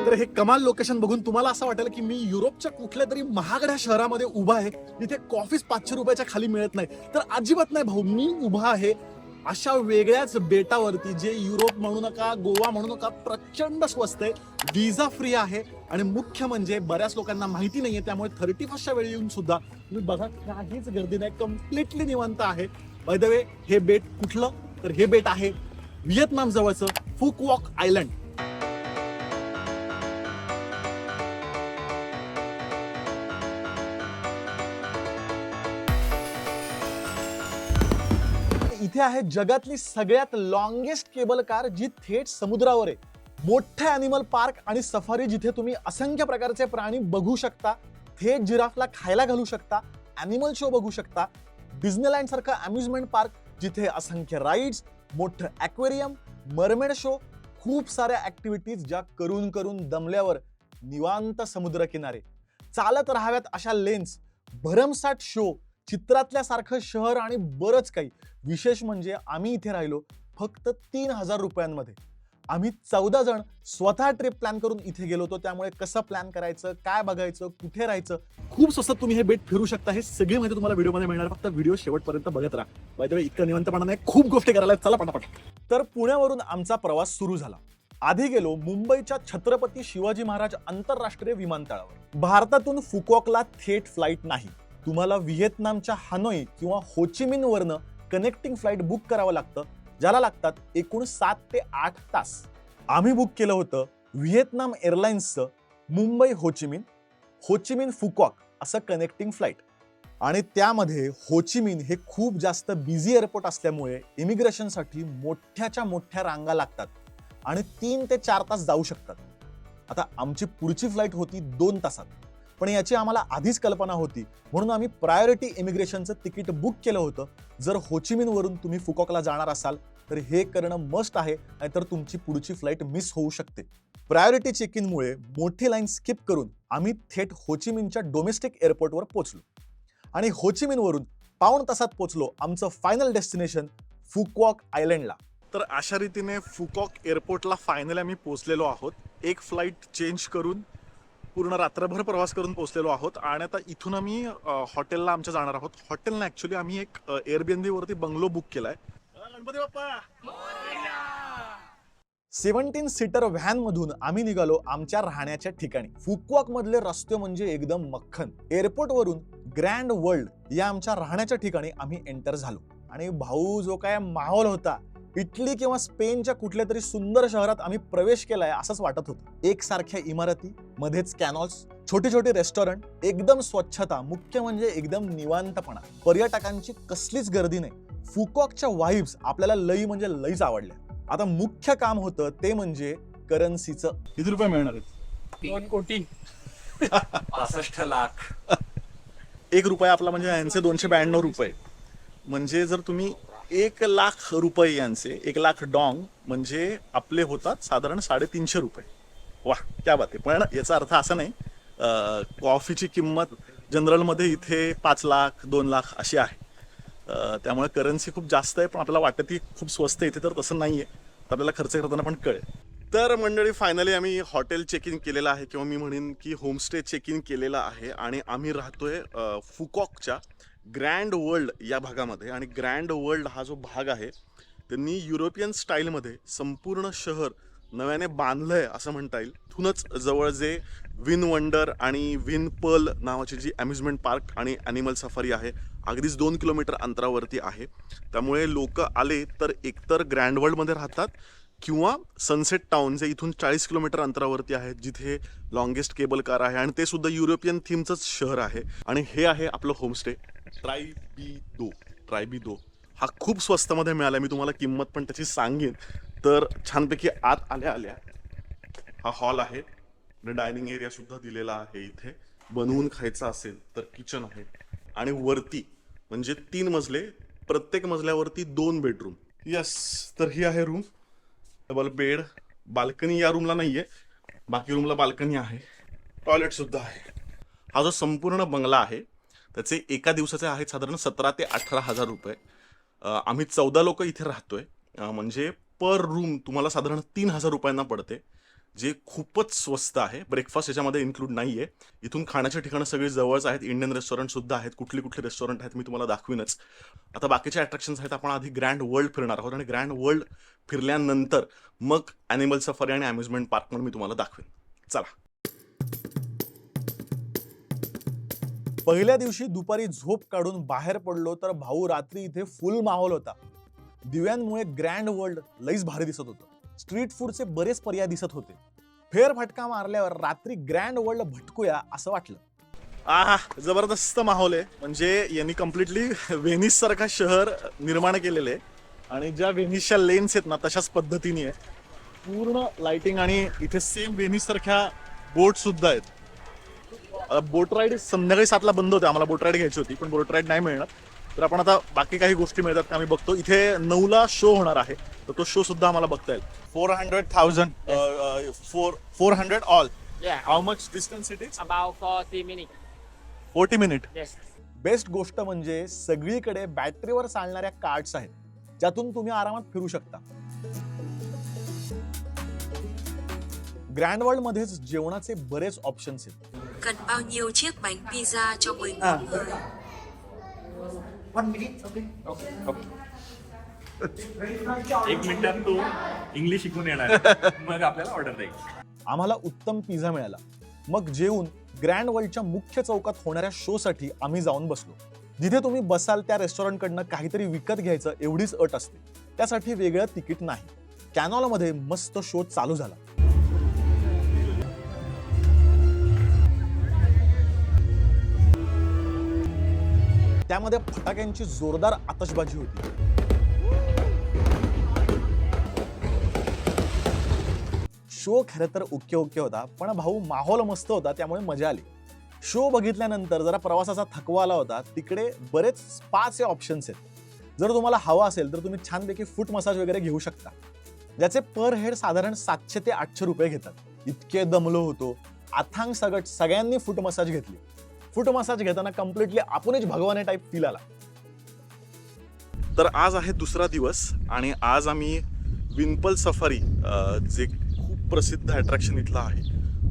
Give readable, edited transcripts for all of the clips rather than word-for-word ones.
तर हे कमाल लोकेशन बघून तुम्हाला असं वाटेल की मी युरोपच्या कुठल्या तरी महागड्या शहरामध्ये उभा आहे, जिथे कॉफीच 500 रुपयाच्या खाली मिळत नाही. तर अजिबात नाही भाऊ, मी उभा आहे अशा वेगळ्याच बेटावरती, जे युरोप म्हणू नका, गोवा म्हणू नका, प्रचंड स्वस्त आहे, व्हिसा फ्री आहे आणि मुख्य म्हणजे बऱ्याच लोकांना माहिती नाहीये, त्यामुळे 31च्या वेळी येऊन सुद्धा तुम्ही बघा काहीच गर्दी नाही, कम्प्लिटली निवांत आहे. बाय द वे, हे बेट कुठलं? तर हे बेट आहे व्हिएतनाम जवळचं फुक वॉक आयलंड. इथे आहे जगातली सगळ्यात लॉंगेस्ट केबल कार, जी थेट समुद्रावर आहे. मोठे अॅनिमल पार्क आणि सफारी, जिथे तुम्ही असंख्य प्रकारचे प्राणी बघू शकता, थेट जिराफला खायला घालू शकता, अॅनिमल शो बघू शकता. डिझनीलँड सारखं अम्युजमेंट पार्क, जिथे असंख्य राईड्स, मोठं ॲक्वेरियम, मरमेड शो, खूप साऱ्या ऍक्टिव्हिटीज, ज्या करून करून दमल्यावर निवांत समुद्रकिनारे चालत राहाव्यात अशा लेन्स, भरमसाठ शो, चित्रातल्या सारखं शहर आणि बरंच काही. विशेष म्हणजे आम्ही इथे राहिलो फक्त 3000 रुपयांमध्ये. आम्ही 14 जण स्वतः ट्रिप प्लॅन करून इथे गेलो होतो, त्यामुळे कसं प्लॅन करायचं, काय बघायचं, कुठे राहायचं, खूप स्वस्त तुम्ही हे बेट फिरू शकता. हे सगळी माहिती तुम्हाला व्हिडिओमध्ये मिळणार, फक्त व्हिडिओ शेवटपर्यंत बघत राहा. बाय द वे, इतकं निवांतपणा नाही, खूप गोष्टी करायला. चला पटापट. तर पुण्यावरून आमचा प्रवास सुरू झाला. आधी गेलो मुंबईच्या छत्रपती शिवाजी महाराज आंतरराष्ट्रीय विमानतळावर. भारतातून फुकॉकला थेट फ्लाईट नाही, तुम्हाला व्हिएतनामच्या हानोई किंवा होचिमिन वरनं कनेक्टिंग फ्लाईट बुक करावं लागतं, ज्याला लागतात एकूण 7 ते 8 तास. आम्ही बुक केलं होतं व्हिएतनाम एअरलाइन्सचं मुंबई होचिमिन, होचिमिन फुकॉक असं कनेक्टिंग फ्लाईट. आणि त्यामध्ये होचिमिन हे खूप जास्त बिझी एअरपोर्ट असल्यामुळे इमिग्रेशनसाठी मोठ्याच्या मोठ्या रांगा लागतात आणि 3 ते 4 तास जाऊ शकतात. आता आमची पुढची फ्लाईट होती 2 तासात, पण याची आम्हाला आधीच कल्पना होती, म्हणून आम्ही प्रायोरिटी इमिग्रेशनचं तिकीट बुक केलं होतं. जर होचिमिन वरून तुम्ही फुकॉकला जाणार असाल तर हे करणं मस्ट आहे, नाहीतर तुमची पुढची फ्लाईट मिस होऊ शकते. प्रायोरिटी चेक इनमुळे मोठी लाईन स्किप करून आम्ही थेट होचिमिनच्या डोमेस्टिक एअरपोर्टवर पोहोचलो आणि होचिमिन वरून पाऊण तासात पोहोचलो आमचं फायनल डेस्टिनेशन फुकॉक आयलंडला. तर अशा रीतीने फुकॉक एअरपोर्टला फायनली आम्ही पोहोचलेलो आहोत. एक फ्लाईट चेंज करून पूर्ण रात्रभर प्रवास करून पोहोचलेलो आहोत आणि आता इथून आम्ही हॉटेलला आमच्या जाणार आहोत. हॉटेलला ऍक्च्युली आम्ही एक एअरबीएनबी वरती बंगलो बुक केलाय. गणपती बाप्पा 17 सीटर व्हॅन मधून आम्ही निघालो आमच्या राहण्याच्या ठिकाणी. फुकॉक मधले रस्ते म्हणजे एकदम मक्खन. एअरपोर्ट वरून ग्रँड वर्ल्ड या आमच्या राहण्याच्या ठिकाणी आम्ही एंटर झालो आणि भाऊ, जो काय माहोल होता, इटली किंवा स्पेनच्या कुठल्या तरी सुंदर शहरात आम्ही प्रवेश केलाय असंच वाटत होतं. एकसारख्या इमारती, मध्येच कॅनॉल्स, छोटे छोटे रेस्टॉरंट, एकदम स्वच्छता, मुख्य म्हणजे एकदम निवांतपणा, पर्यटकांची कसलीच गर्दी नाही. फुकॉकच्या वाईब्स आपल्याला लई म्हणजे लईच आवडल्या. आता मुख्य काम होतं ते म्हणजे करन्सीचं. किती रुपये मिळणार आहेत? 2 कोटी 65 लाख. 1 रुपया आपला म्हणजे यांचे 292 रुपये. म्हणजे जर तुम्ही 1 लाख रुपये यांचे 1 लाख डॉंग म्हणजे आपले होतात साधारण 350 रुपये. वा, क्या बात आहे. पण याचा अर्थ असा नाही, कॉफीची किंमत जनरलमध्ये इथे 5 लाख 2 लाख अशी आहे. त्यामुळे करन्सी खूप जास्त आहे, पण आपल्याला वाटतं ती खूप स्वस्त आहे. इथे तर तसं नाहीये, तर आपल्याला खर्च करताना पण कळेल. तर मंडळी, फायनली आम्ही हॉटेल चेक इन केलेलं आहे, किंवा मी म्हणेन की होमस्टे चेक इन केलेला आहे आणि आम्ही राहतोय फुकॉकच्या ग्रँड वर्ल्ड या भागामध्ये. आणि ग्रँड वर्ल्ड हा जो भाग आहे, त्यांनी युरोपियन स्टाईलमध्ये संपूर्ण शहर नव्याने बांधलंय असं म्हणता येईल. इथूनच जवळ जे विन वंडर आणि विन पर्ल नावाची जी अम्युजमेंट पार्क आणि ॲनिमल सफारी आहे, अगदीच 2 किलोमीटर अंतरावरती आहे. त्यामुळे लोक आले तर एकतर ग्रँड वर्ल्डमध्ये राहतात किंवा सनसेट टाउन, जे इथून 40 किलोमीटर अंतरावरती आहे, जिथे लॉंगेस्ट केबल कार आहे आणि ते सुद्धा युरोपियन थीमचंच शहर आहे. आणि हे आहे आपलं होमस्टे ट्रायबिदो. हा खूप स्वस्तामध्ये मिळाला. मी तुम्हाला किंमत पण त्याची सांगेन. तर छानपैकी आत आल्या आल्या हा हॉल आहे, डायनिंग एरिया सुद्धा दिलेला आहे. इथे बनवून खायचं असेल तर किचन आहे आणि वरती म्हणजे 3 मजले, प्रत्येक मजल्यावरती 2 बेडरूम. यस, तर ही आहे रूम. डबल बेड, बाल्कनी या रूमला नाहीये, बाकी रूमला बाल्कनी आहे, टॉयलेट सुद्धा आहे. हा जो संपूर्ण बंगला आहे त्याचे एका दिवसाचे आहेत साधारण 17 ते 18 हजार रुपये. आम्ही 14 लोक इथे राहतोय, म्हणजे पर रूम तुम्हाला साधारण 3000 रुपयांना पडते. जे खूपच स्वस्त आहे. ब्रेकफास्ट याच्यामध्ये इन्क्लूड नाहीये. इथून खाण्याची ठिकाणं सगळी जवळच आहेत. इंडियन रेस्टॉरंट सुद्धा आहेत. कुठली कुठली रेस्टॉरंट आहेत मी तुम्हाला दाखवीनच. आता बाकीचे अट्रॅक्शन्स आहेत. आपण आधी ग्रँड वर्ल्ड फिरणार आहोत आणि ग्रँड वर्ल्ड फिरल्यानंतर मग ॲनिमल सफारी आणि अम्युजमेंट पार्क म्हणून मी तुम्हाला दाखवेन. चला. पहिल्या दिवशी दुपारी झोप काढून बाहेर पडलो तर भाऊ रात्री इथे फुल माहोल होता. दिव्यांमुळे ग्रँड वर्ल्ड लईच भारी दिसत होतं. स्ट्रीट फूडचे बरेच पर्याय दिसत होते. फेरफटका मारल्यावर रात्री ग्रँड वर्ल्ड भटकूया असं वाटलं. आहा, जबरदस्त माहोल आहे. म्हणजे यांनी कम्प्लिटली व्हेनिस सारखा शहर निर्माण केलेलं आहे आणि ज्या व्हेनिसच्या लेन्स आहेत ना तशाच पद्धतीने आहे. पूर्ण लाइटिंग आणि इथे सेम व्हेनिस सारख्या बोट सुद्धा आहेत. बोट राईड संध्याकाळी 7ला बंद होते. आम्हाला बोट राईड घ्यायची होती पण बोट राईड नाही मिळणार. तर आपण आता बाकी काही गोष्टी मिळतात का आम्ही बघतो. इथे 9ला शो होणार आहे तर तो शो सुद्धा आम्हाला बघता येईल. 400,000 400 all. Yeah, how much distance it is? about 40 minutes. 40 minute. Yes. Best गोष्ट म्हणजे सगळीकडे बॅटरीवर चालणाऱ्या कार्ट्स आहेत ज्यातून तुम्ही आरामात फिरू शकता. ग्रँड वर्ल्ड मध्येच जेवणाचे बरेच ऑप्शन्स आहेत. Cần bao nhiêu chiếc bánh pizza cho 11 người? एक मिनिटात तू इंग्लिश शिकून येणार मग आपल्याला ऑर्डर द्यायची. आम्हाला उत्तम पिझ्झा मिळाला. मग जेवून ग्रँड वर्ल्डच्या मुख्य चौकात होणाऱ्या शो साठी आम्ही जाऊन बसलो. जिथे तुम्ही बसाल त्या रेस्टॉरंटकडनं काहीतरी विकत घ्यायचं एवढीच अट असते. त्यासाठी वेगळं तिकीट नाही. कॅनॉलमध्ये मस्त शो चालू झाला. त्यामध्ये फटाक्यांची जोरदार आतषबाजी होती. शो खरं तर ओके होता पण भाऊ माहोल मस्त होता त्यामुळे मजा आली. शो बघितल्यानंतर जरा प्रवासाचा थकवा आला होता. तिकडे बरेच स्पाचे ऑप्शन्स आहेत. जर तुम्हाला हवा असेल तर तुम्ही छानपैकी फूट मसाज वगैरे घेऊ शकता ज्याचे पर हेड साधारण 700 ते 800 रुपये घेतात. इतके दमलो होतो. अथांग सगट सगळ्यांनी फूट मसाज घेतली. फूट मसाज घेताना कम्प्लिटली आपणच भगवाने टाईप फील आला. तर आज आहे दुसरा दिवस आणि आज आम्ही विनपल सफारी जे खूप प्रसिद्ध अट्रॅक्शन इथलं आहे.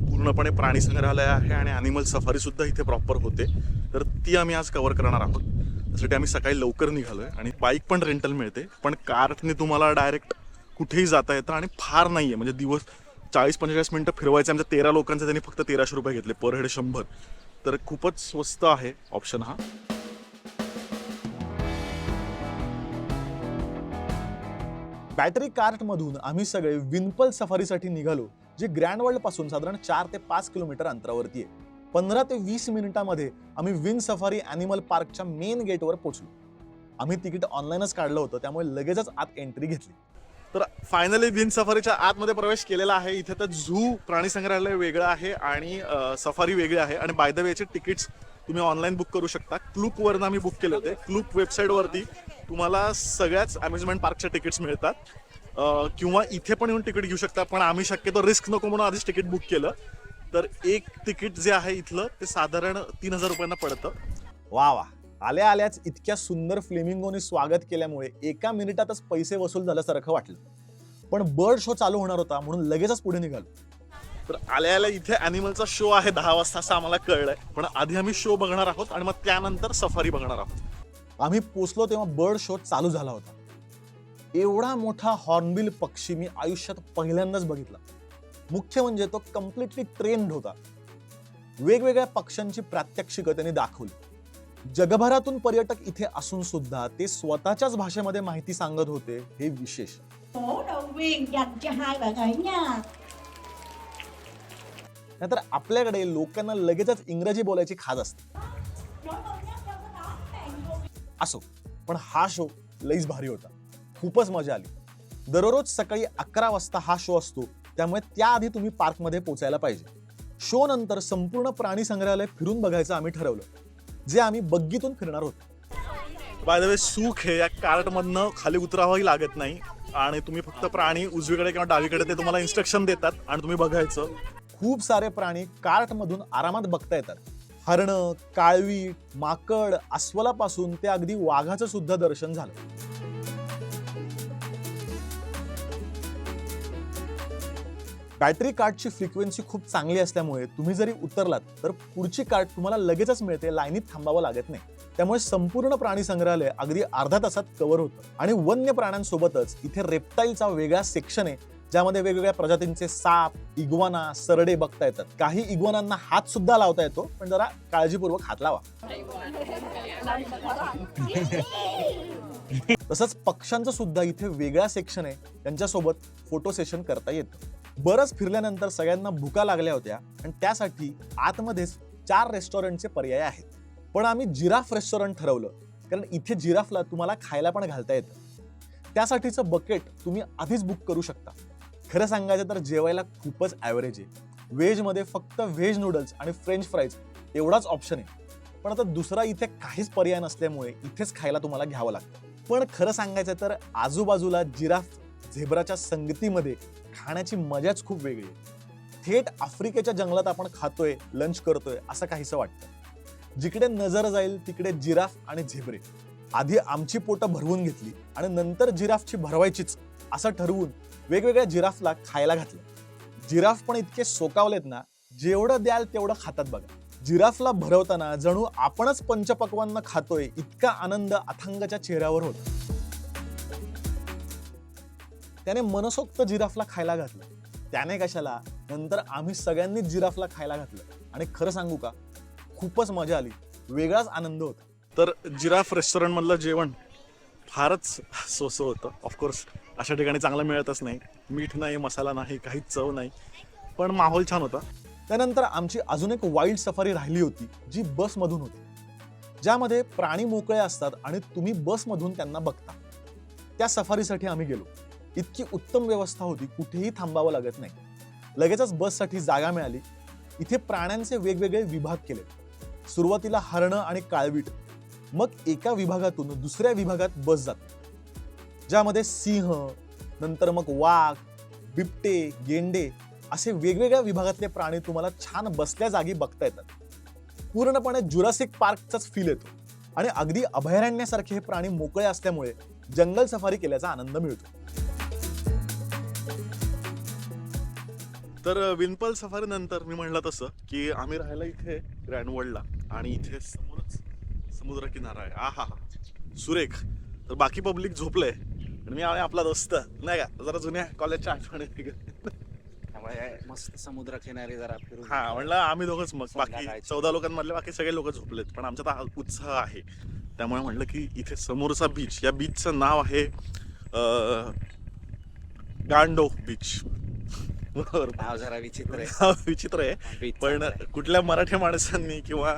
पूर्णपणे प्राणी संग्रहालय आहे आणि ॲनिमल सफारी सुद्धा इथे प्रॉपर होते. तर ती आम्ही आज कव्हर करणार आहोत. त्यासाठी आम्ही सकाळी लवकर निघालोय आणि बाईक पण रेंटल मिळते. पण कारने तुम्हाला डायरेक्ट कुठेही जाता येतं आणि फार नाहीये. म्हणजे दिवस 40-45 मिनिटं फिरवायचं. आमच्या 13 लोकांचे त्यांनी फक्त 1300 रुपये घेतले. पर हेड 100. तर खूपच स्वस्त आहे ऑप्शन हा. बॅटरी कार्ट मधून आम्ही सगळे विनपल सफारीसाठी निघालो जे ग्रँड वर्ल्ड पासून साधारण 4 ते 5 किलोमीटर अंतरावरती आहे. 15 ते 20 मिनिटांमध्ये आम्ही विन सफारी ॲनिमल पार्कच्या मेन गेटवर पोहोचलो. आम्ही तिकीट ऑनलाईनच काढलं होतं त्यामुळे लगेचच आत एंट्री घेतली. तर फायनली विन सफारीच्या आतमध्ये प्रवेश केलेला आहे. इथे तर झू प्राणी संग्रहालय वेगळं आहे आणि सफारी वेगळी आहे. आणि बाय द वे याचे तिकीट्स तुम्ही ऑनलाईन बुक करू शकता. क्लूपवरनं आम्ही बुक केले होते. क्लूप वेबसाईटवरती तुम्हाला सगळ्याच अम्युजमेंट पार्कचे तिकीट्स मिळतात. किंवा इथे पण येऊन तिकीट घेऊ शकता. पण आम्ही शक्यतो रिस्क नको म्हणून आधीच तिकीट बुक केलं. तर एक तिकीट जे आहे इथलं ते साधारण 3000 रुपयांना पडतं. वा आल्या आल्याच इतक्या सुंदर फ्लेमिंगोनी स्वागत केल्यामुळे एका मिनिटातच पैसे वसूल झाल्यासारखं वाटलं. पण बर्ड शो चालू होणार होता म्हणून लगेचच पुढे निघालो. तर आल्या इथे ॲनिमलचा शो आहे 10 वाजता असं आम्हाला कळलंय. पण आधी आम्ही शो बघणार आहोत आणि मग त्यानंतर सफारी बघणार आहोत. आम्ही पोचलो तेव्हा बर्ड शो चालू झाला होता. एवढा मोठा हॉर्नबिल पक्षी मी आयुष्यात पहिल्यांदाच बघितला. मुख्य म्हणजे तो कम्प्लिटली ट्रेन्ड होता. वेगवेगळ्या पक्ष्यांची प्रात्यक्षिकं त्यांनी दाखवली. जगभरातून पर्यटक इथे असून सुद्धा ते स्वतःच्याच भाषेमध्ये माहिती सांगत होते हे विशेष. Cổ động viên dành cho hai bạn ấy nha. नाहीतर आपल्याकडे लोकांना लगेचच इंग्रजी बोलायची खाज असते. असो पण हा शो लईच भारी होता. खूपच मजा आली. दररोज सकाळी 11 वाजता हा शो असतो त्यामुळे त्याआधी तुम्ही पार्कमध्ये पोचायला पाहिजे. शो नंतर संपूर्ण प्राणी संग्रहालय फिरून बघायचं आम्ही ठरवलं जे आम्ही बग्गीतून फिरणार होतो. बाय द वे सुख हे या कार्टमधनं खाली उतरावंही लागत नाही आणि तुम्ही फक्त प्राणी उजवीकडे किंवा डावीकडे ते तुम्हाला इन्स्ट्रक्शन देतात आणि तुम्ही बघायचं. खूप सारे प्राणी कार्ट मधून आरामात बघता येतात. हरणं, काळवी, माकड, अस्वलापासून ते अगदी वाघाचं सुद्धा दर्शन झालं. बॅटरी कार्डची फ्रिक्वेन्सी खूप चांगली असल्यामुळे तुम्ही जरी उतरलात तर पुढची कार्ड तुम्हाला लगेचच मिळते, लाईनीत थांबावं लागत नाही. त्यामुळे संपूर्ण प्राणी संग्रहालय अगदी अर्ध्या तासात कव्हर होतं. आणि वन्य प्राण्यांसोबतच इथे रेप्टाईलचा वेगळा सेक्शन आहे, ज्यामध्ये वेगवेगळ्या प्रजातींचे साप, इग्वाना, सरडे बघता येतात. काही इग्वानांना हात सुद्धा लावता येतो, पण जरा काळजीपूर्वक हात लावा. तसंच पक्ष्यांचं सुद्धा इथे वेगळा सेक्शन आहे, त्यांच्यासोबत फोटो सेशन करता येतं. बरंच फिरल्यानंतर सगळ्यांना भुका लागल्या होत्या आणि त्यासाठी आतमध्येच 4 रेस्टॉरंटचे पर्याय आहेत. पण आम्ही जिराफ रेस्टॉरंट ठरवलं, कारण इथे जिराफला तुम्हाला खायला पण घालता येतं. त्यासाठीचं बकेट तुम्ही आधीच बुक करू शकता. खरं सांगायचं तर जेवायला खूपच ॲव्हरेज आहे. व्हेजमध्ये फक्त व्हेज नूडल्स आणि फ्रेंच फ्राईज एवढाच ऑप्शन आहे. पण आता दुसरा इथे काहीच पर्याय नसल्यामुळे इथेच खायला तुम्हाला घ्यावं लागतं. पण खरं सांगायचं तर आजूबाजूला जिराफ झेब्राच्या संगतीमध्ये खाण्याची मजाच खूप वेगळी आहे. थेट आफ्रिकेच्या जंगलात आपण खातोय, लंच करतोय असं काहीसं वाटतं. जिकडे नजर जाईल तिकडे जिराफ आणि झेब्रे. आधी आमची पोटं भरवून घेतली आणि नंतर जिराफची भरवायचीच असं ठरवून वेगवेगळ्या जिराफला खायला घातलं. जिराफ पण इतके सोकावलेत ना, जेवढं द्याल तेवढं खातात बघा. जिराफला भरवताना जणू आपणच पंचपक्वान्न खातोय इतका आनंद अथांगाच्या चेहऱ्यावर होता. त्याने मनसोक्त जिराफला खायला घातलं. त्याने कशाला, नंतर आम्ही सगळ्यांनीच जिराफला खायला घातलं. आणि खरं सांगू का, खूपच मजा आली, वेगळाच आनंद होता. तर जिराफ रेस्टॉरंट मधलं जेवण फारच सोसं होतं. ऑफकोर्स अशा ठिकाणी चांगलं मिळतच नाही, मीठ नाही, मसाला नाही, काहीच चव नाही, पण माहोल छान होता. त्यानंतर आमची अजून एक वाईल्ड सफारी राहिली होती, जी बसमधून होती, ज्यामध्ये प्राणी मोकळे असतात आणि तुम्ही बसमधून त्यांना बघता. त्या सफारीसाठी आम्ही गेलो. इतकी उत्तम व्यवस्था होती, कुठेही थांबावं लागत नाही. लगेचच बससाठी जागा मिळाली. इथे प्राण्यांचे वेगवेगळे विभाग केले. सुरुवातीला हरणं आणि काळवीट, मग एका विभागातून दुसऱ्या विभागात बस जाते, ज्यामध्ये सिंह, नंतर मग वाघ, बिबटे, गेंडे असे वेगवेगळ्या विभागातले प्राणी तुम्हाला छान बसल्या जागी बघता येतात. पूर्णपणे जुरासिक पार्कचाच फील येतो. आणि अगदी अभयारण्यासारखे हे प्राणी मोकळे असल्यामुळे जंगल सफारी केल्याचा आनंद मिळतो. तर विनपल सफारी नंतर मी म्हणलं तसं की आम्ही राहायला इथे ग्रँड वर्ल्डला, आणि इथे समोरच समुद्र किनारा आहे. आहा सुरेख. तर बाकी पब्लिक झोपलंय आणि मी आणि आपला दोस्त नाही का, जरा जुन्या कॉलेजच्या आठवणी मस्त समुद्र किनारी जरा फिरून. हा म्हणलं आम्ही दोघंच, मग बाकी संध्याकाळची. 14 लोकांमधले बाकी सगळे लोक झोपलेत, पण आमच्यात हा उत्साह आहे. त्यामुळे म्हणलं की इथे समोरचा बीच, या बीचचं नाव आहे गांडो बीच. बरोबर, नाव जरा विचित्र आहे. नाव विचित्र आहे, Beach पण चांगलं आहे. कुठल्या मराठी माणसांनी किंवा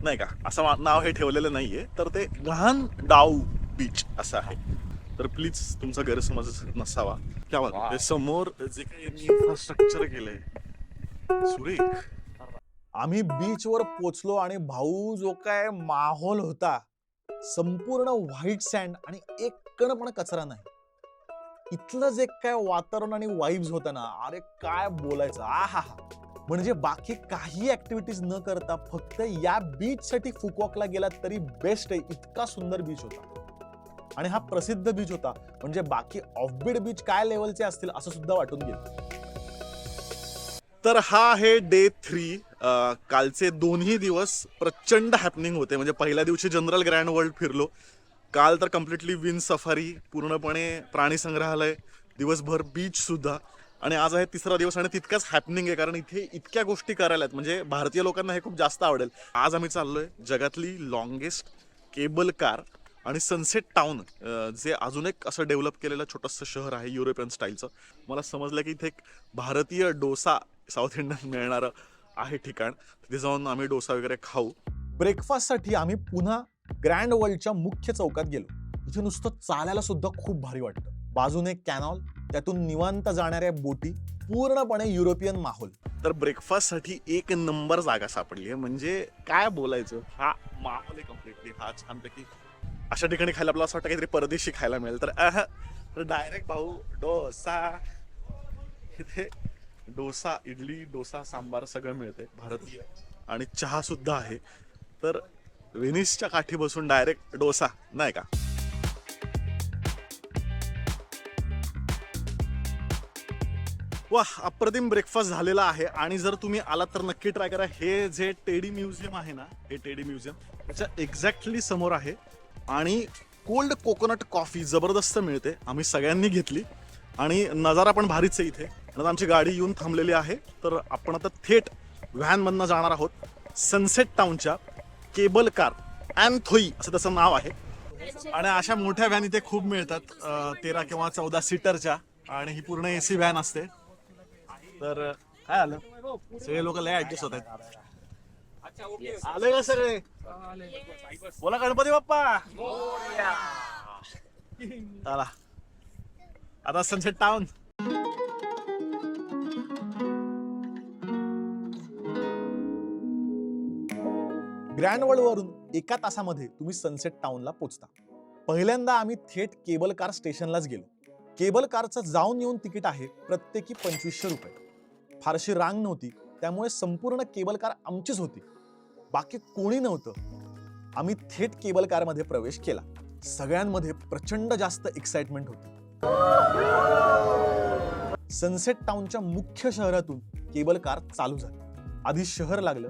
नाही का असं नाव हे ठेवलेलं नाहीये. तर ते गांडाऊ बीच असं आहे. तर प्लीज तुमचा गैरसमज नसावा. क्या बात आहे. समोर जे काही इन्फ्रास्ट्रक्चर केलंय सुरेख. आम्ही बीचवर पोचलो आणि भाऊ जो काय माहोल होता, संपूर्ण व्हाईट सँड आणि एक कण पण कचरा नाही. इथलं जे काय वातावरण आणि वाईब्स होता ना, अरे काय बोलायचं. आहा, म्हणजे बाकी काही ऍक्टिव्हिटीज न करता फक्त या बीच साठी फुकवॉकला गेलात तरी बेस्ट आहे. इतका सुंदर बीच होता आणि हा प्रसिद्ध बीच होता, म्हणजे बाकी ऑफबीट बीच काय लेवलचे असतील असं सुद्धा वाटून गेलं. तर हा आहे डे 3. कालचे दोन्ही दिवस प्रचंड हॅपनिंग होते. म्हणजे पहिल्या दिवशी जनरल ग्रँड वर्ल्ड फिरलो, काल तर कम्प्लिटली विन सफारी, पूर्णपणे प्राणी संग्रहालय, दिवसभर बीच सुद्धा, आणि आज आहे तिसरा दिवस आणि तितकाच हॅपनिंग आहे, कारण इथे इतक्या गोष्टी करायला आहेत. म्हणजे भारतीय लोकांना हे खूप जास्त आवडेल. आज आम्ही चाललोय जगातली लॉंगेस्ट केबल कार आणि सनसेट टाउन, जे अजून एक असं डेव्हलप केलेलं छोटंसं शहर आहे युरोपियन स्टाईलचं. मला समजलं की इथे एक भारतीय डोसा, साऊथ इंडियन मिळणारं आहे ठिकाण. तिथे जाऊन आम्ही डोसा वगैरे खाऊ. ब्रेकफास्टसाठी आम्ही पुन्हा ग्रँड वर्ल्डच्या मुख्य चौकात गेलो. इथे नुसतं चालायला सुद्धा खूप भारी वाटतं. बाजूने कॅनॉल, त्यातून निवांत जाणाऱ्या बोटी, पूर्णपणे युरोपियन माहोल. तर ब्रेकफास्टसाठी एक नंबर जागा सापडली आहे. म्हणजे काय बोलायचं, हा माहोल आहे कम्प्लिटली. हा छानपैकी अशा ठिकाणी खायला आपल्याला असं वाटतं काहीतरी परदेशी खायला मिळेल. तर डायरेक्ट भाऊ डोसा. इथे डोसा, इडली, डोसा, सांबार सगळं मिळते भारतीय, आणि चहा सुद्धा आहे. तर व्हेनिसच्या काठी बसून डायरेक्ट डोसा, नाही का. वा, अप्रतिम ब्रेकफास्ट झालेला आहे. आणि जर तुम्ही आलात तर नक्की ट्राय करा. हे जे टेडी म्युझियम आहे ना, हे टेडी म्युझियम त्याच्या एक्झॅक्टली समोर आहे. आणि कोल्ड कोकोनट कॉफी जबरदस्त मिळते. आम्ही सगळ्यांनी घेतली आणि नजारा पण भारीच आहे इथे. आता आमची गाडी येऊन थांबलेली आहे. तर आपण आता थेट व्हॅनमधनं जाणार आहोत सनसेट टाउनच्या केबल कार. अँथोई असं त्याचं नाव आहे. आणि अशा मोठ्या व्हॅन इथे खूप मिळतात, 13 किंवा 14 सीटरच्या. आणि ही पूर्ण AC व्हॅन असते. तर काय आलं, सगळे लोक लय ऍडजस्ट होत आहेत. आले का सगळे? बोला गणपती बाप्पा. चला आता सनसेट टाउन. ग्रँड वर्ल्डवरून एका तासामध्ये तुम्ही सनसेट टाउनला पोहोचता. पहिल्यांदा आम्ही थेट केबल कार स्टेशनलाच गेलो. केबल कारचं जाऊन येऊन तिकीट आहे प्रत्येकी 2500 रुपये. फारशी रांग नव्हती, त्यामुळे संपूर्ण केबल कार आमचीच होती, बाकी कोणी नव्हतं. आम्ही थेट केबल कारमध्ये प्रवेश केला. सगळ्यांमध्ये प्रचंड जास्त एक्साइटमेंट होती. सनसेट टाउनच्या मुख्य शहरातून केबल कार चालू झाली. आधी शहर लागलं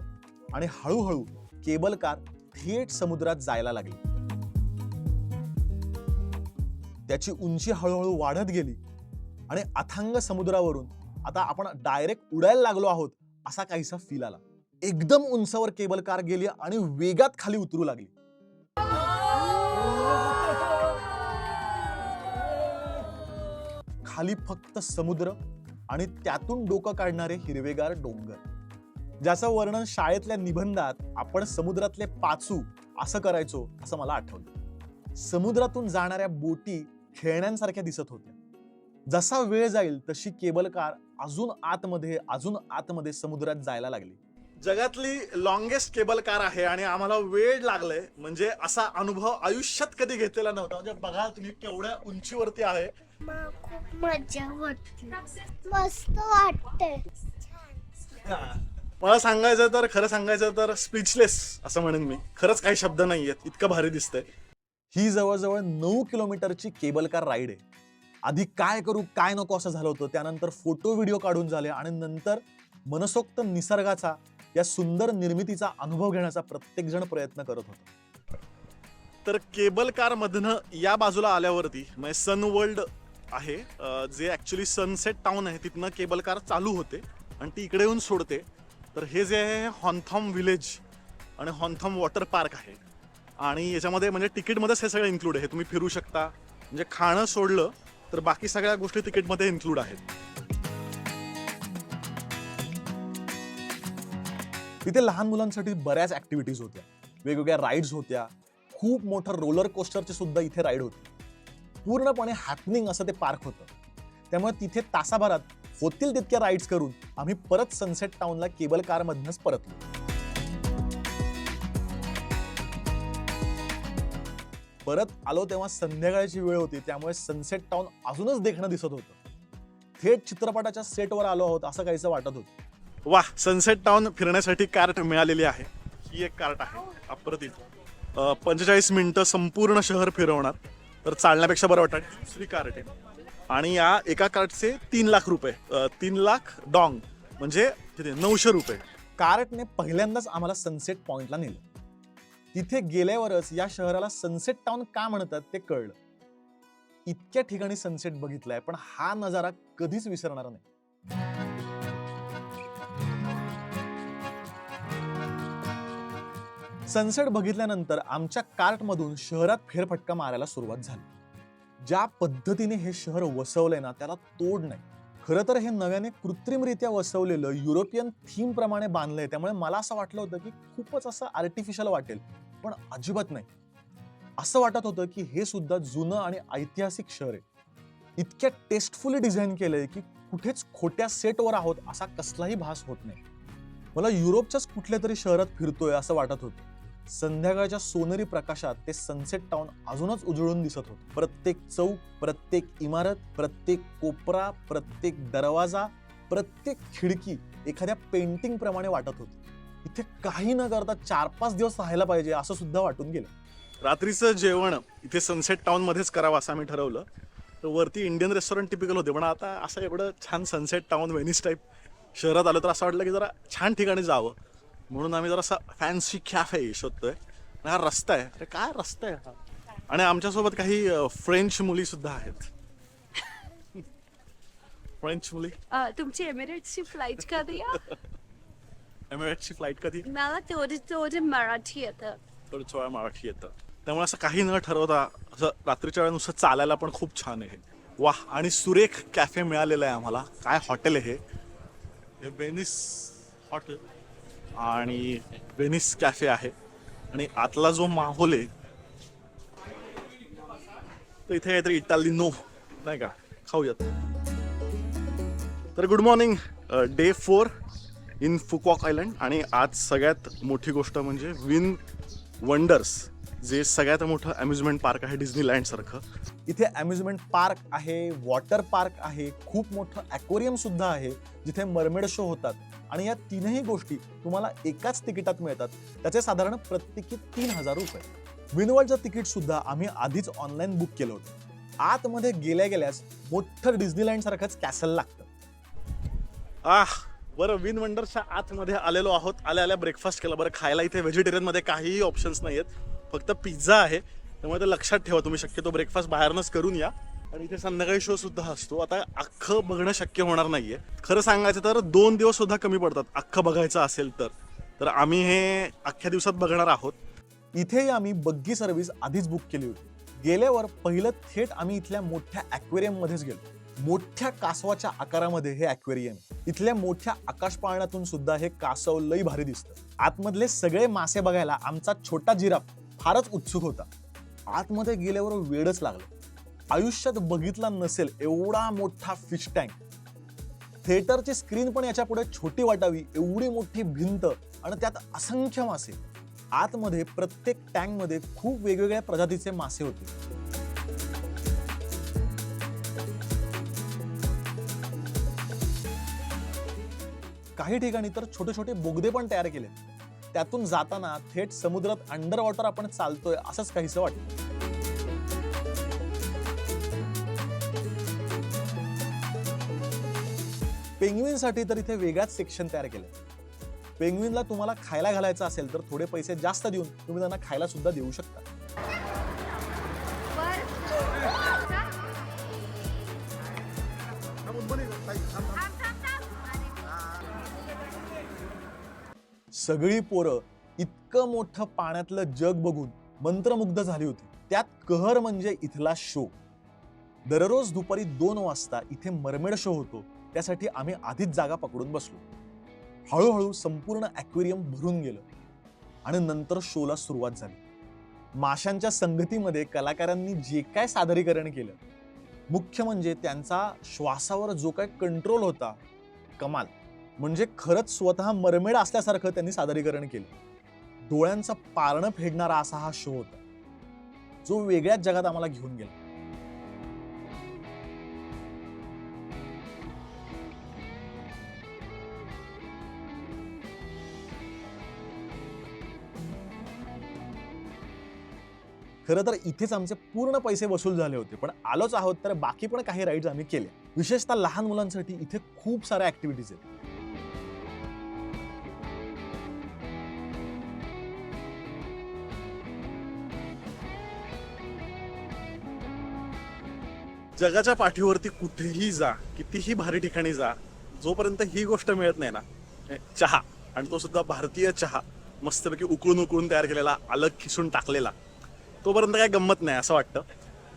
आणि हळूहळू केबल कार थेट समुद्रात जायला लागली. त्याची उंची हळूहळू वाढत गेली आणि अथांग समुद्रावरून आता आपण डायरेक्ट उडायला लागलो आहोत असा काहीसा फील आला. एकदम उंचावर केबल कार गेली आणि वेगात खाली उतरू लागली. खाली फक्त समुद्र आणि त्यातून डोकं काढणारे हिरवेगार डोंगर, ज्याचं वर्णन शाळेतल्या निबंधात आपण समुद्रातले पाचू असं करायचो असं मला आठवलं. समुद्रातून जाणाऱ्या बोटी खेळण्यांसारख्या दिसत होत्या. जसा वेळ जाईल तशी केबल कार अजून आतमध्ये समुद्रात जायला लागली. जगातली लॉंगेस्ट केबल कार आहे आणि आम्हाला वेळ लागलाय. म्हणजे असा अनुभव आयुष्यात कधी घेतलेला नव्हता. म्हणजे बघा तुम्ही केवढ्या उंचीवरती आहे. खूप मजा होती, मस्त वाटते. मला सांगायचं तर, खरं सांगायचं तर स्पीचलेस असं म्हणेन मी. खरंच काही शब्द नाहीयेत, इतकं भारी दिसतंय. ही जवळजवळ 9 किलोमीटरची केबल कार राईड आहे. आधी काय करू काय नको असं झालं होतं. त्यानंतर फोटो व्हिडिओ काढून झाले आणि नंतर मनसोक्त निसर्गाचा, या सुंदर निर्मितीचा अनुभव घेण्याचा प्रत्येक जण प्रयत्न करत होता. तर केबल कार मधनं या बाजूला आल्यावरती म्हणजे सन वर्ल्ड आहे, जे ऍक्च्युली सनसेट टाउन आहे, तिथनं केबल कार चालू होते आणि ती इकडे येऊन सोडते. तर हे जे आहे हॉन्थॉम विलेज आणि हॉन्थॉम वॉटर पार्क आहे. आणि याच्यामध्ये म्हणजे तिकीटमध्येच हे सगळं इन्क्लूड आहे. तुम्ही फिरू शकता, म्हणजे खाणं सोडलं तर बाकी सगळ्या गोष्टी तिकीटमध्ये इन्क्लूड आहेत. तिथे लहान मुलांसाठी बऱ्याच ऍक्टिव्हिटीज होत्या, वेगवेगळ्या राईड्स होत्या. खूप मोठं रोलर कोस्टरची सुद्धा इथे राईड होती. पूर्णपणे हॅपनिंग असं ते पार्क होतं. त्यामुळे तिथे तासाभरात होतील तितक्या राईड्स करून आम्ही परत सनसेट टाउनला केबल कार मधनच परतलो. परत आलो तेव्हा संध्याकाळची वेळ होती, त्यामुळे सनसेट टाउन अजूनच देखणं दिसत होतं. थेट चित्रपटाच्या सेटवर आलो आहोत असं काहीसं वाटत होतं. वा, सनसेट टाउन फिरण्यासाठी कार्ट मिळालेली आहे. ही एक कार्ट आहे अप्रतिम. 45 मिनिटं संपूर्ण शहर फिरवणार. तर चालण्यापेक्षा बरं वाटतं. दुसरी कार्ट आहे आणि या एका कार्टचे 3 लाख रुपये, 3 लाख डॉंग म्हणजे 900 रुपये. कार्टने पहिल्यांदाच आम्हाला सनसेट पॉइंटला नेलं. तिथे गेल्यावरच या शहराला सनसेट टाउन का म्हणतात ते कळलं. इतक्या ठिकाणी सनसेट बघितलाय, पण हा नजारा कधीच विसरणार नाही. सनसेट बघितल्यानंतर आमच्या कार्टमधून शहरात फेरफटका मारायला सुरुवात झाली. ज्या पद्धतीने हे शहर वसवलंय ना, त्याला तोड नाही. खरं तर हे नव्याने कृत्रिमरित्या वसवलेलं युरोपियन थीम प्रमाणे बांधलंय, त्यामुळे मला असं वाटलं होतं की खूपच असं आर्टिफिशियल वाटेल, पण अजिबात नाही. असं वाटत होतं की हे सुद्धा जुनं आणि ऐतिहासिक शहर आहे. इतक्या टेस्टफुली डिझाईन केलंय की कुठेच खोट्या सेटवर आहोत असा कसलाही भास होत नाही. मला युरोपच्याच कुठल्या तरी शहरात फिरतोय असं वाटत होतं. संध्याकाळच्या सोनेरी प्रकाशात ते सनसेट टाउन अजूनच उजळून दिसत होतं. प्रत्येक चौक, प्रत्येक इमारत, प्रत्येक कोपरा, प्रत्येक दरवाजा, प्रत्येक खिडकी एखाद्या पेंटिंग प्रमाणे वाटत होती. इथे काही न करता 4-5 दिवस राहायला पाहिजे असं सुद्धा वाटून गेलं. रात्रीचं जेवण इथे सनसेट टाउन मध्येच करावं असं आम्ही ठरवलं. तर वरती इंडियन रेस्टॉरंट टिपिकल होते, पण आता असं एवढं छान सनसेट टाउन व्हेनिस टाईप शहरात आलो तर असं वाटलं की जरा छान ठिकाणी जावं, म्हणून आम्ही जरा फॅन्सी कॅफे शोधतोय. आणि हा रस्ता आहे, अरे काय रस्ता आहे हा. आणि आमच्यासोबत काही फ्रेंच मुली सुद्धा आहेत. फ्रेंच मुली. तुमची एमिरेट्सची फ्लाईट कधी आहे? एमिरेट्सची फ्लाईट कधी? मला तेवढे मराठी येतं. थोडं थोडं मराठी येतं, त्यामुळे असं काही न ठरवता असं रात्रीच्या वेळेला नुसतं चालायला पण खूप छान आहे. वा, आणि सुरेख कॅफे मिळालेलं आहे आम्हाला. काय हॉटेल आहे हे व्हेनिस हॉटेल आणि व्हेनिस कॅफे आहे. आणि आतला जो माहोल आहे तर इथे काहीतरी इटालिनो नाही का, खाऊयात. तर good morning, day 4 in Phu Quoc island. आणि आज सगळ्यात मोठी गोष्ट म्हणजे विन वंडर्स, जे सगळ्यात मोठं अम्युजमेंट पार्क आहे डिझनीलँड सारखं. इथे अम्युजमेंट पार्क आहे, वॉटर पार्क आहे, खूप मोठं ॲक्वेरियम सुद्धा आहे जिथे मरमेड शो होतात. आणि या तीनही गोष्टी तुम्हाला एकाच तिकिटात मिळतात. त्याचे साधारण प्रत्येकी 3000 रुपये. विनवर्ल्डचं तिकीट सुद्धा आम्ही आधीच ऑनलाईन बुक केलं होतं. आतमध्ये गेल्यास मोठं डिझनीलँड सारखंच कॅसल लागतं. बरं, विन वंडर्सच्या आतमध्ये आलेलो आहोत. आल्या ब्रेकफास्ट केला. बरं, खायला इथे व्हेजिटेरियनमध्ये काहीही ऑप्शन्स नाही आहेत, फक्त पिझ्झा आहे. त्यामुळे ते लक्षात ठेवा, तुम्ही शक्यतो ब्रेकफास्ट बाहेरनंच करून या. आणि इथे संध्याकाळी शो सुद्धा असतो. आता अख्खं बघणं शक्य होणार नाहीये. खरं सांगायचं तर 2 दिवस सुद्धा कमी पडतात अख्खं बघायचं असेल तर आम्ही हे अख्ख्या दिवसात बघणार आहोत. इथेही आम्ही बग्गी सर्व्हिस आधीच बुक केली होती. गेल्यावर पहिलं थेट आम्ही इथल्या मोठ्या ॲक्वेरियम मध्येच गेलो. मोठ्या कासवाच्या आकारामध्ये हे ॲक्वेरियम. इथल्या मोठ्या आकाश पाळण्यातून सुद्धा हे कासव लई भारी दिसतं. आतमधले सगळे मासे बघायला आमचा छोटा जिराफ फारच उत्सुक होता. आतमध्ये गेल्यावर वेडच लागलं. आयुष्यात बघितला नसेल एवढा मोठा फिश टँक. थिएटरची स्क्रीन पण याच्या पुढे छोटी वाटावी एवढी मोठी भिंत आणि त्यात असंख्य मासे. आतमध्ये प्रत्येक टँकमध्ये खूप वेगवेगळ्या प्रजातीचे मासे होते. काही ठिकाणी तर छोटे छोटे बोगदे पण तयार केले. त्यातून जाताना थेट समुद्रात अंडर वॉटर आपण चालतोय असंच काहीसं वाटतं. पेंग्विनसाठी तर इथे वेगळाच सेक्शन तयार केलं. पेंग्विनला तुम्हाला खायला घालायचं असेल तर थोडे पैसे जास्त देऊन तुम्ही त्यांना खायला सुद्धा देऊ शकता. सगळी पोरं इतकं मोठं पाण्यातलं जग बघून मंत्रमुग्ध झाली होती. त्यात कहर म्हणजे इथला शो. दररोज दुपारी 2 वाजता इथे मरमेड शो होतो. त्यासाठी आम्ही आधीच जागा पकडून बसलो. हळूहळू संपूर्ण ॲक्वेरियम भरून गेलं आणि नंतर शोला सुरुवात झाली. माशांच्या संगतीमध्ये कलाकारांनी जे काय सादरीकरण केलं, मुख्य म्हणजे त्यांचा श्वासावर जो काय कंट्रोल होता, कमाल. म्हणजे खरंच स्वतः मरमेड असल्यासारखं त्यांनी सादरीकरण केलं. डोळ्यांचं पारणं फेडणारा असा हा शो होता, जो वेगळ्याच जगात आम्हाला घेऊन गेला. खरं तर इथेच आमचे पूर्ण पैसे वसूल झाले होते, पण आलोच आहोत तर बाकी पण काही राईड्स आम्ही केल्या. विशेषतः लहान मुलांसाठी इथे खूप साऱ्या ऍक्टिव्हिटीज आहेत. जगाच्या पाठीवरती कुठेही जा, कितीही भारी ठिकाणी जा, जोपर्यंत ही गोष्ट मिळत नाही ना, चहा, आणि तो सुद्धा भारतीय चहा, मस्तपैकी उकळून तयार केलेला, अलग खिसून टाकलेला, तोपर्यंत काय गंमत नाही असं वाटतं.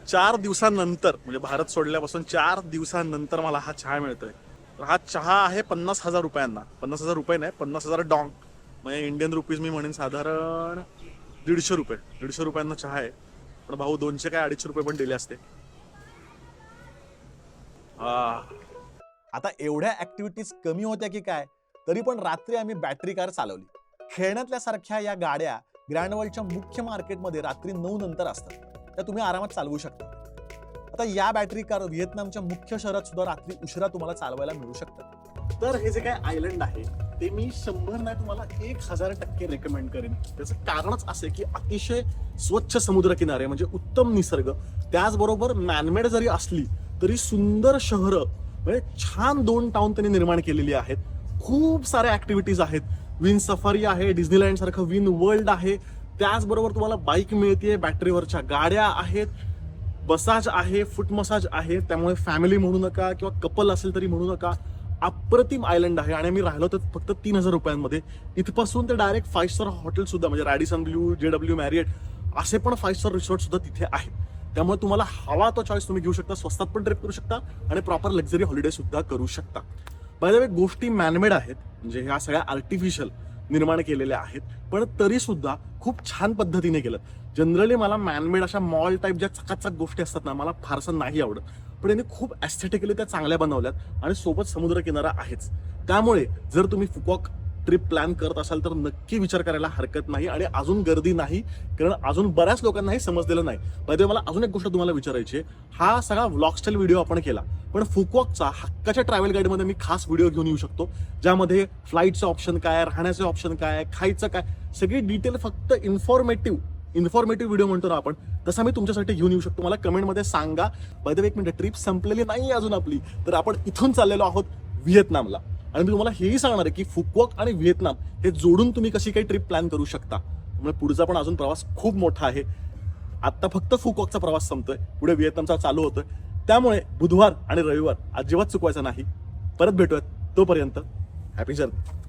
4 दिवसांनंतर, म्हणजे भारत सोडल्यापासून 4 दिवसांनंतर मला हा चहा मिळतोय. तर हा चहा आहे 50,000 रुपयांना. 50,000 रुपये नाही, 50,000 डॉंग, म्हणजे इंडियन रुपीज मी म्हणेन साधारण 150 रुपये. 150 रुपयांना चहा आहे. पण भाऊ 200 काय 250 रुपये पण दिले असते. आता एवढ्या ऍक्टिव्हिटीज कमी होत्या की काय, तरी पण रात्री आम्ही बॅटरी कार चालवली. खेळण्यातल्या सारख्या या गाड्या ग्रँड वर्ल्डच्या मुख्य मार्केटमध्ये रात्री 9 नंतर असतात. त्या तुम्ही आरामात चालवू शकता. आता या बॅटरी कार व्हिएतनामच्या मुख्य शहरात सुद्धा रात्री उशिरा तुम्हाला चालवायला मिळू शकतात. तर हे जे काय आयलंड आहे ते मी 100 नाही तुम्हाला 1000% रेकमेंड करेन. त्याचं कारणच असे की अतिशय स्वच्छ समुद्रकिनारे म्हणजे उत्तम निसर्ग, त्याचबरोबर मॅनमेड जरी असली तरी सुंदर शहरं, म्हणजे छान 2 टाउन त्यांनी निर्माण केलेली आहेत. खूप साऱ्या ऍक्टिव्हिटीज आहेत. विन सफारी आहे, डिझनीलँड सारखं विन वर्ल्ड आहे, त्याचबरोबर तुम्हाला बाईक मिळते, बॅटरीवरच्या गाड्या आहेत, मसाज आहे, फूट मसाज आहे. त्यामुळे फॅमिली म्हणू नका किंवा कपल असेल तरी म्हणू नका. अप्रतिम आयलंड आहे आणि आम्ही राहिलो तर फक्त 3000 रुपयांमध्ये. इथपासून ते डायरेक्ट 5 स्टार हॉटेल सुद्धा म्हणजे रॅडिसन ब्लू, JW मॅरियट असे पण 5 स्टार रिसॉर्ट सुद्धा तिथे आहेत. त्यामुळे तुम्हाला हवा तो चॉईस तुम्ही घेऊ शकता. स्वस्तात पण ट्रिप करू शकता आणि प्रॉपर लक्झरी हॉलिडे सुद्धा करू शकता. बाय द वे गोष्टी मॅनमेड आहेत, म्हणजे ह्या सगळ्या आर्टिफिशियल निर्माण केलेल्या आहेत, पण तरी सुद्धा खूप छान पद्धतीने केलं. जनरली मला मॅनमेड अशा मॉल टाईप ज्या चकाचक गोष्टी असतात ना, मला फारसं नाही आवडत, पण यांनी खूप ॲस्थेटिकली त्या चांगल्या बनवल्यात आणि सोबत समुद्रकिनारा आहेच. त्यामुळे जर तुम्ही फुकॉक ट्रिप प्लॅन करत असाल तर नक्की विचार करायला हरकत नाही. आणि अजून गर्दी नाही, कारण अजून बऱ्याच लोकांना हे समजलेलं नाही. पाहिजे मला अजून एक गोष्ट तुम्हाला विचारायची आहे. हा सगळा व्लॉग स्टाईल व्हिडिओ आपण केला, पण फुकॉकचा हक्काच्या ट्रॅव्हल गाईडमध्ये मी खास व्हिडिओ घेऊन येऊ शकतो, ज्यामध्ये फ्लाईटचं ऑप्शन काय, राहण्याचे ऑप्शन काय, खायचं काय, सगळी डिटेल फक्त इन्फॉर्मेटिव्ह व्हिडिओ म्हणतो ना आपण, तसा मी तुमच्यासाठी घेऊन येऊ शकतो. मला कमेंटमध्ये सांगा. बाय द वे एक मिनिट, ट्रिप संपलेली नाही अजून आपली, तर आपण इथून चाललेलो आहोत व्हिएतनामला. आणि मी तुम्हाला हेही सांगणार आहे की फुकॉक आणि व्हिएतनाम हे जोडून तुम्ही कशी काही ट्रिप प्लॅन करू शकता. त्यामुळे पुढचा पण अजून प्रवास खूप मोठा आहे. आता फक्त फुकॉकचा प्रवास संपतोय, पुढे व्हिएतनामचा चालू होतोय. त्यामुळे बुधवार आणि रविवार अजिबात चुकवायचा नाही. परत भेटूयात, तोपर्यंत हॅपी जर्नी.